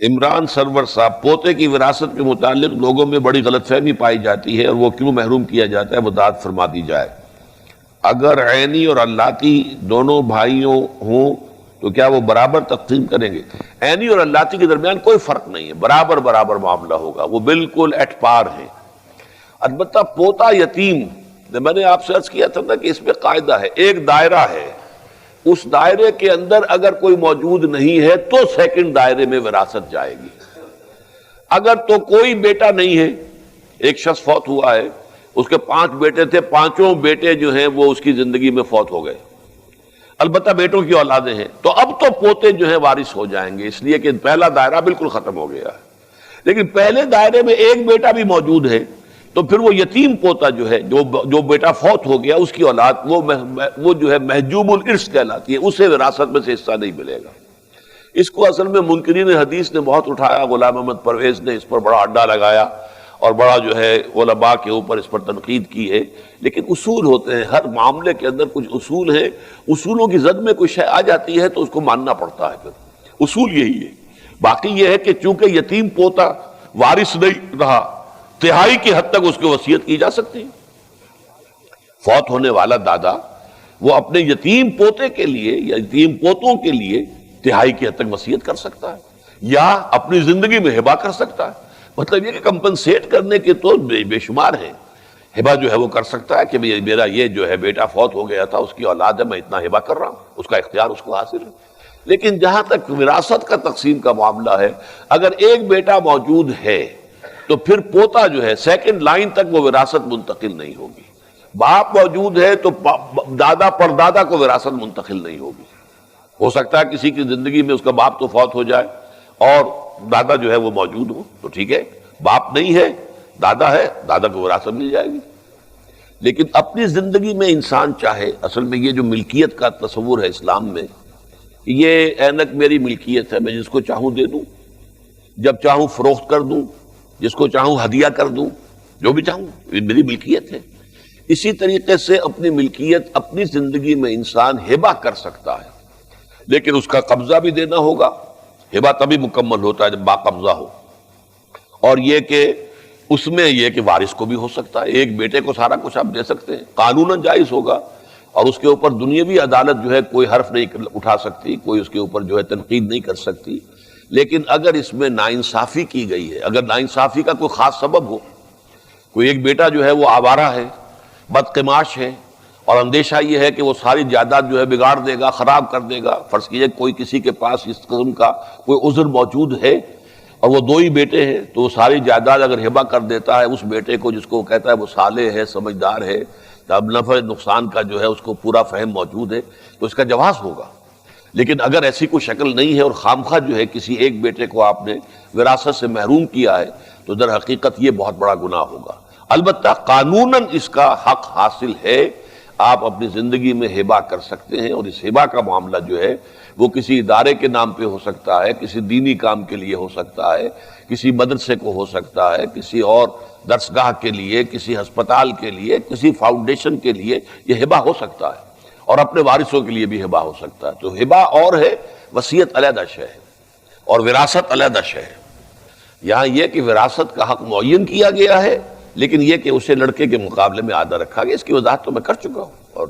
عمران سرور صاحب، پوتے کی وراثت کے متعلق لوگوں میں بڑی غلط فہمی پائی جاتی ہے اور وہ کیوں محروم کیا جاتا ہے، وضاحت فرما دی جائے۔ اگر عینی اور اللاتی دونوں بھائیوں ہوں تو کیا وہ برابر تقسیم کریں گے؟ عینی اور اللاتی کے درمیان کوئی فرق نہیں ہے، برابر برابر معاملہ ہوگا، وہ بالکل ایٹ پار ہیں۔ البتہ پوتا یتیم، میں نے آپ سے عرض کیا تھا نا کہ اس میں قاعدہ ہے، ایک دائرہ ہے، اس دائرے کے اندر اگر کوئی موجود نہیں ہے تو سیکنڈ دائرے میں وراثت جائے گی۔ اگر تو کوئی بیٹا نہیں ہے، ایک شخص فوت ہوا ہے، اس کے 5 بیٹے تھے، 5 بیٹے جو ہیں وہ اس کی زندگی میں فوت ہو گئے، البتہ بیٹوں کی اولادیں ہیں، تو اب تو پوتے جو ہیں وارث ہو جائیں گے، اس لیے کہ پہلا دائرہ بالکل ختم ہو گیا ہے۔ لیکن پہلے دائرے میں ایک بیٹا بھی موجود ہے تو پھر وہ یتیم پوتا جو ہے، جو بیٹا فوت ہو گیا، اس کی اولاد وہ جو ہے محجوب الارث کہلاتی ہے، اسے وراثت میں سے حصہ نہیں ملے گا۔ اس کو اصل میں منکرین حدیث نے بہت اٹھایا، غلام احمد پرویز نے اس پر بڑا اڈا لگایا اور بڑا جو ہے علماء کے اوپر اس پر تنقید کی ہے، لیکن اصول ہوتے ہیں، ہر معاملے کے اندر کچھ اصول ہیں، اصولوں کی زد میں کوئی شے آ جاتی ہے تو اس کو ماننا پڑتا ہے، پھر اصول یہی ہے۔ باقی یہ ہے کہ چونکہ یتیم پوتا وارث نہیں رہا، تہائی کی حد تک اس کی وصیت کی جا سکتی ہے۔ فوت ہونے والا دادا وہ اپنے یتیم پوتے کے لیے یا یتیم پوتوں کے لیے تہائی کی حد تک وصیت کر سکتا ہے یا اپنی زندگی میں ہبہ کر سکتا ہے۔ مطلب یہ کہ کمپنسیٹ کرنے کے تو بے شمار ہیں، ہبہ جو ہے وہ کر سکتا ہے کہ میرا یہ جو ہے بیٹا فوت ہو گیا تھا، اس کی اولاد ہے، میں اتنا ہبہ کر رہا ہوں، اس کا اختیار اس کو حاصل ہے۔ لیکن جہاں تک وراثت کا تقسیم کا معاملہ ہے، اگر ایک بیٹا موجود ہے تو پھر پوتا جو ہے سیکنڈ لائن تک وہ وراثت منتقل نہیں ہوگی۔ باپ موجود ہے تو دادا پردادا کو وراثت منتقل نہیں ہوگی۔ ہو سکتا ہے کسی کی زندگی میں اس کا باپ تو فوت ہو جائے اور دادا جو ہے وہ موجود ہو تو ٹھیک ہے، باپ نہیں ہے، دادا ہے، دادا کو وراثت مل جائے گی۔ لیکن اپنی زندگی میں انسان چاہے، اصل میں یہ جو ملکیت کا تصور ہے اسلام میں، یہ اینک میری ملکیت ہے، میں جس کو چاہوں دے دوں، جب چاہوں فروخت کر دوں، جس کو چاہوں ہدیہ کر دوں، جو بھی چاہوں، یہ میری ملکیت ہے۔ اسی طریقے سے اپنی ملکیت اپنی زندگی میں انسان ہبہ کر سکتا ہے، لیکن اس کا قبضہ بھی دینا ہوگا۔ ہبہ تبھی مکمل ہوتا ہے جب باقبضہ ہو، اور یہ کہ اس میں یہ کہ وارث کو بھی ہو سکتا ہے، ایک بیٹے کو سارا کچھ آپ دے سکتے ہیں، قانوناً جائز ہوگا، اور اس کے اوپر دنیاوی عدالت جو ہے کوئی حرف نہیں اٹھا سکتی، کوئی اس کے اوپر جو ہے تنقید نہیں کر سکتی۔ لیکن اگر اس میں ناانصافی کی گئی ہے، اگر ناانصافی کا کوئی خاص سبب ہو، کوئی ایک بیٹا جو ہے وہ آوارہ ہے، بدقماش ہے، اور اندیشہ یہ ہے کہ وہ ساری جائیداد جو ہے بگاڑ دے گا، خراب کر دے گا، فرض کیجئے کوئی کسی کے پاس اس قسم کا کوئی عذر موجود ہے اور وہ 2 ہی بیٹے ہیں، تو وہ ساری جائیداد اگر ہبہ کر دیتا ہے اس بیٹے کو، جس کو کہتا ہے وہ صالح ہے، سمجھدار ہے، اب نفع نقصان کا جو ہے اس کو پورا فہم موجود ہے، تو اس کا جواز ہوگا۔ لیکن اگر ایسی کوئی شکل نہیں ہے اور خامخواہ جو ہے کسی ایک بیٹے کو آپ نے وراثت سے محروم کیا ہے، تو در حقیقت یہ بہت بڑا گناہ ہوگا۔ البتہ قانوناً اس کا حق حاصل ہے، آپ اپنی زندگی میں ہبہ کر سکتے ہیں، اور اس ہبہ کا معاملہ جو ہے وہ کسی ادارے کے نام پہ ہو سکتا ہے، کسی دینی کام کے لیے ہو سکتا ہے، کسی مدرسے کو ہو سکتا ہے، کسی اور درسگاہ کے لیے، کسی ہسپتال کے لیے، کسی فاؤنڈیشن کے لیے یہ ہبہ ہو سکتا ہے، اور اپنے وارثوں کے لیے بھی ہبہ ہو سکتا ہے۔ تو ہبہ اور ہے، وصیت علیحدہ شے ہے، اور وراثت علیحدہ شے ہے۔ یہاں یہ کہ وراثت کا حق معین کیا گیا ہے، لیکن یہ کہ اسے لڑکے کے مقابلے میں آدھا رکھا گیا، اس کی وضاحت تو میں کر چکا ہوں۔ اور